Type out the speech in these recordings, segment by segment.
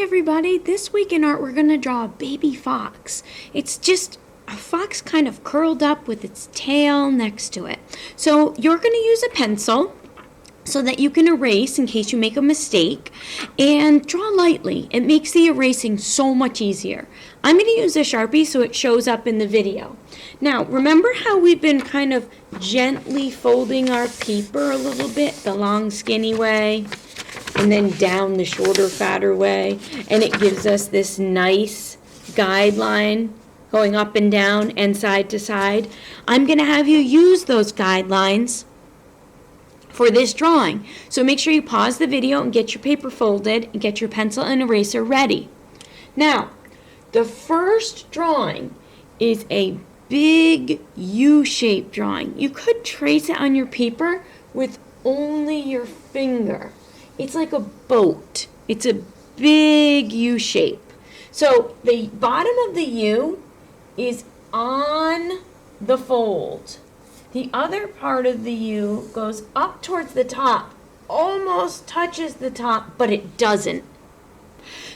Hi everybody, this week in art we're going to draw a baby fox. It's just a fox kind of curled up with its tail next to it. So you're going to use a pencil so that you can erase in case you make a mistake, and draw lightly. It makes the erasing so much easier. I'm going to use a Sharpie so it shows up in the video. Now remember how we've been kind of gently folding our paper a little bit, the long skinny way, and then down the shorter, fatter way, and it gives us this nice guideline going up and down and side to side. I'm going to have you use those guidelines for this drawing. So make sure you pause the video and get your paper folded and get your pencil and eraser ready. Now, the first drawing is a big U-shaped drawing. You could trace it on your paper with only your finger. It's like a boat. It's a big U shape. So the bottom of the U is on the fold. The other part of the U goes up towards the top, almost touches the top, but it doesn't.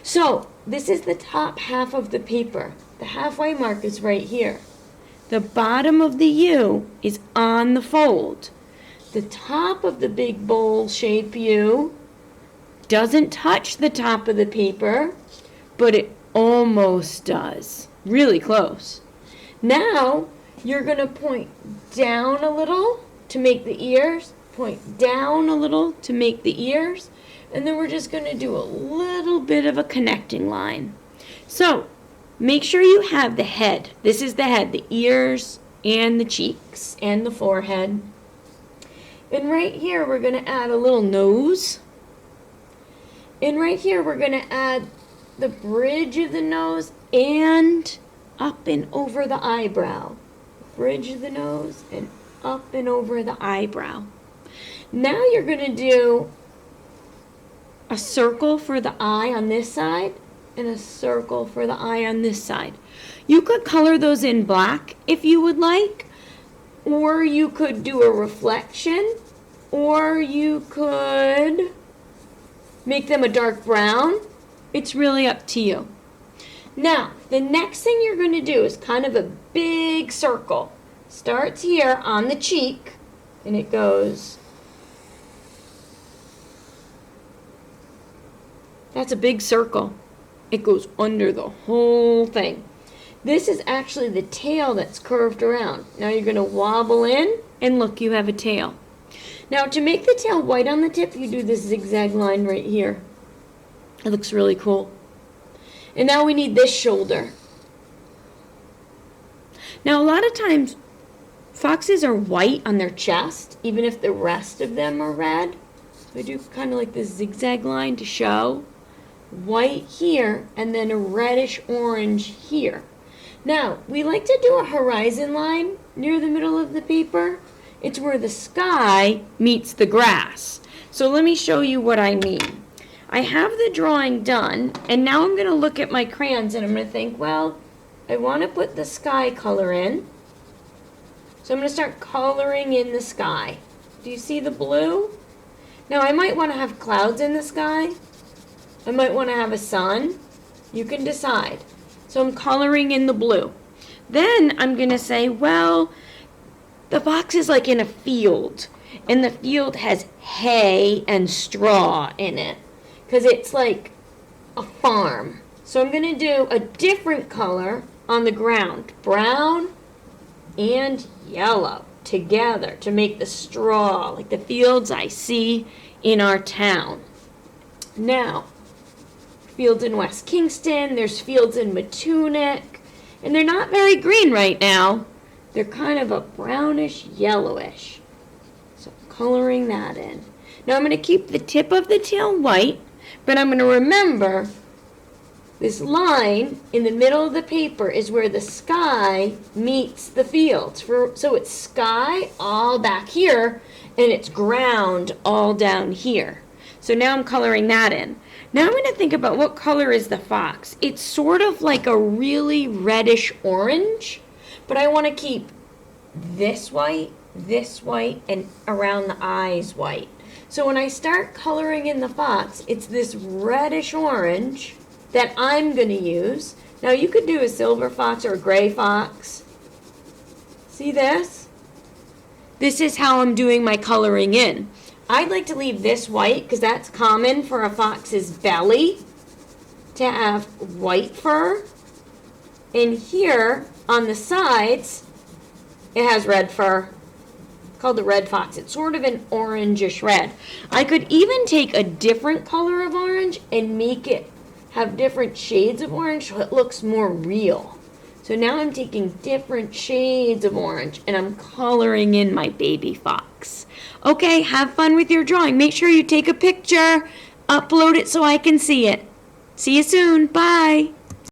So this is the top half of the paper. The halfway mark is right here. The bottom of the U is on the fold. The top of the big bowl shape U doesn't touch the top of the paper, but it almost does. Really close. Now, you're going to point down a little to make the ears, point down a little to make the ears, and then we're just going to do a little bit of a connecting line. So, make sure you have the head. This is the head, the ears and the cheeks and the forehead. And right here, we're going to add a little nose. And right here, we're going to add the bridge of the nose and up and over the eyebrow. Bridge of the nose and up and over the eyebrow. Now you're going to do a circle for the eye on this side and a circle for the eye on this side. You could color those in black if you would like, or you could do a reflection, or you could make them a dark brown. It's really up to you. Now, the next thing you're going to do is kind of a big circle. Starts here on the cheek, and it goes. That's a big circle. It goes under the whole thing. This is actually the tail that's curved around. Now you're going to wobble in, and look, you have a tail. Now, to make the tail white on the tip, you do this zigzag line right here. It looks really cool. And now we need this shoulder. Now, a lot of times, foxes are white on their chest, even if the rest of them are red. So I do kind of like this zigzag line to show. White here, and then a reddish orange here. Now, we like to do a horizon line near the middle of the paper. It's where the sky meets the grass. So let me show you what I mean. I have the drawing done, and now I'm going to look at my crayons and I'm going to think, well, I want to put the sky color in. So I'm going to start coloring in the sky. Do you see the blue? Now I might want to have clouds in the sky. I might want to have a sun. You can decide. So I'm coloring in the blue. Then I'm going to say, well, the fox is like in a field, and the field has hay and straw in it, because it's like a farm. So I'm going to do a different color on the ground, brown and yellow together to make the straw, like the fields I see in our town. Now, fields in West Kingston, there's fields in Matunic, and they're not very green right now. They're kind of a brownish yellowish. So coloring that in. Now I'm going to keep the tip of the tail white, but I'm going to remember this line in the middle of the paper is where the sky meets the fields. So it's sky all back here, and it's ground all down here. So now I'm coloring that in. Now I'm going to think about what color is the fox. It's sort of like a really reddish orange, but I want to keep this white, and around the eyes white. So when I start coloring in the fox, it's this reddish orange that I'm going to use. Now you could do a silver fox or a gray fox. See this? This is how I'm doing my coloring in. I'd like to leave this white because that's common for a fox's belly to have white fur. And here on the sides, it has red fur. It's called the red fox. It's sort of an orangish red. I could even take a different color of orange and make it have different shades of orange so it looks more real. So now I'm taking different shades of orange and I'm coloring in my baby fox. Okay, have fun with your drawing. Make sure you take a picture, upload it so I can see it. See you soon. Bye.